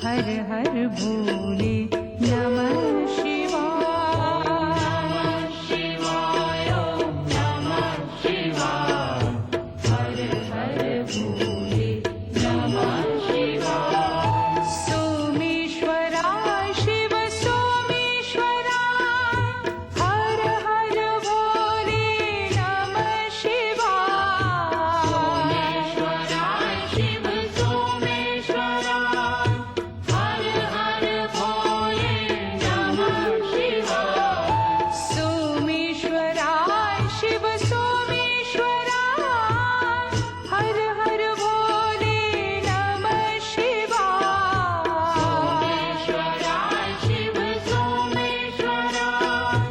हर हर भोले नमः शिवाय ओम नमः शिवाय हर हर भोले नमः शिवाय सोमेश्वराय शिव सोमेश्वराय हर हर भोले नमः शिवाय सोमेश्वराय शिव सोमेश्वराय हर हर भोले नमः शिवाय सोमेश्वराय शिव सोमेश्वराय हर हर भोले नमः शिवाय सोमेश्वराय शिव सोमेश्वराय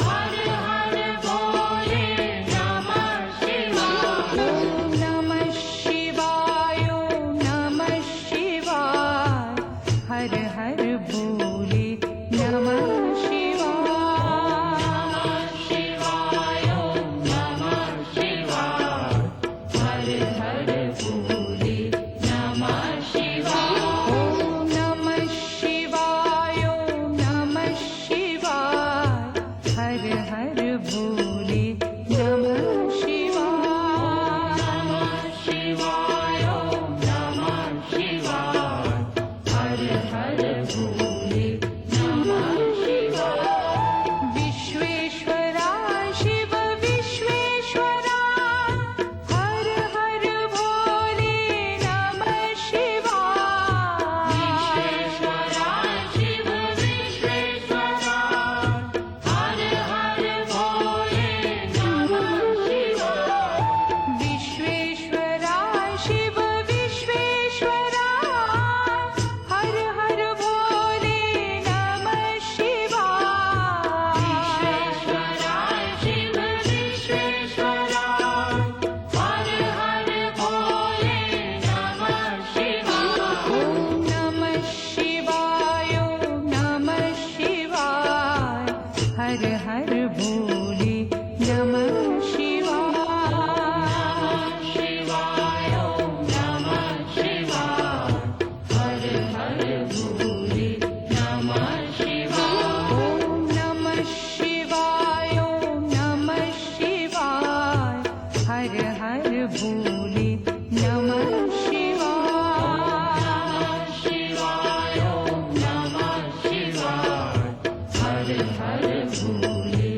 हर हर भोले नमः शिवाय ओम नमः शिवाय ओम नमः शिवाय हर हर भोले नमः शिवाय ओम नमः शिवाय हर हर भोले नमः शिवाय ओम नमः शिवाय ओम नमः शिवाय हर हर भोले नमः शिवाय ओम नमः शिवाय हर हर भोले नमः शिवाय विश्वेश्वराय शिव विश्वेश्वराय हर हर भोले नमः शिवाय विश्वेश्वराय शिव विश्वेश्वराय हर हर भोले नमः शिवाय विश्वेश्वराय शिव विश्वेश्वराय हर हर भोले नमः शिवाय विश्वेश्वराय शिव विश्वेश्वराय हर हर भोले नमः शिवाय ओम नमः शिवाय ओम नमः शिवाय हर हर भोले नमः शिवाय ओम नमः शिवाय हर हर भोले नमः शिवाय ओम नमः शिवाय ओम नमः शिवाय हर हर भोले नमः शिवाय ओम नमः शिवाय हर हर भोले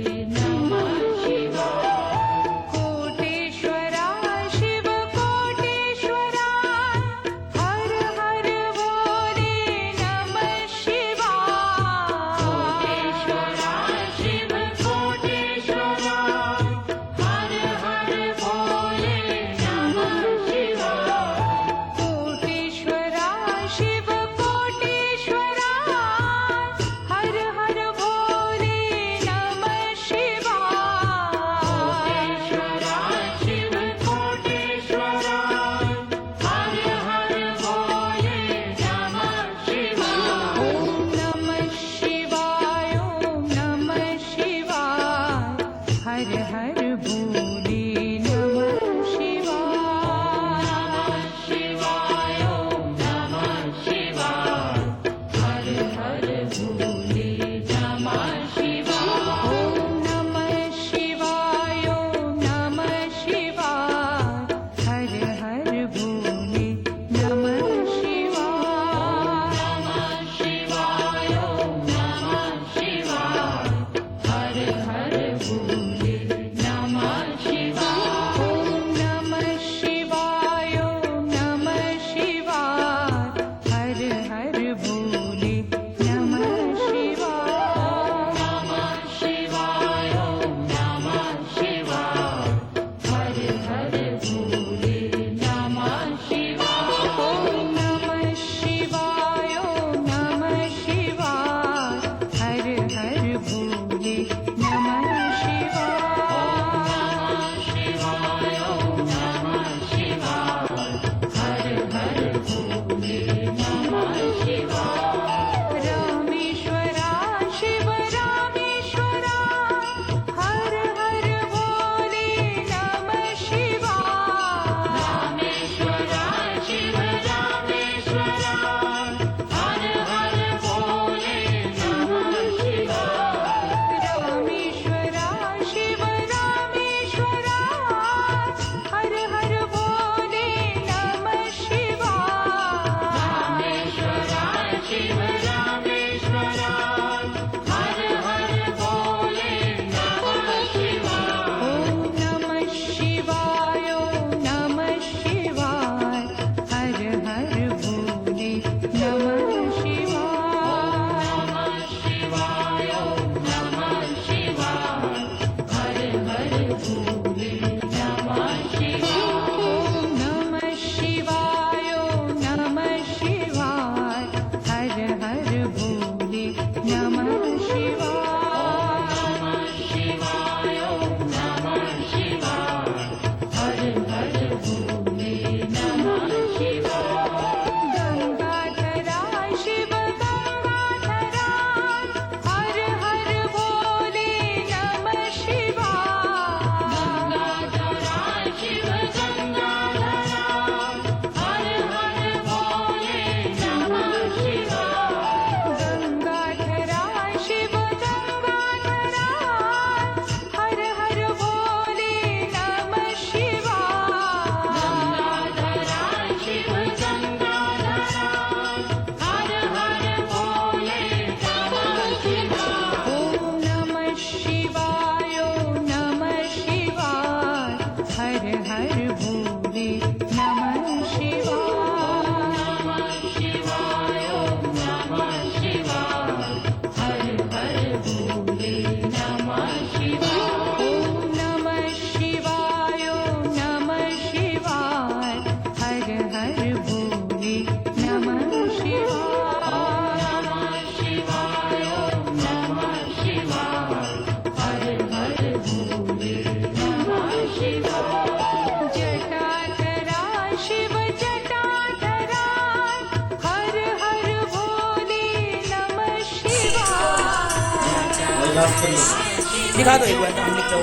दिखा दो एक बार, हम लिख दो,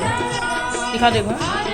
दिखा दो एक बार।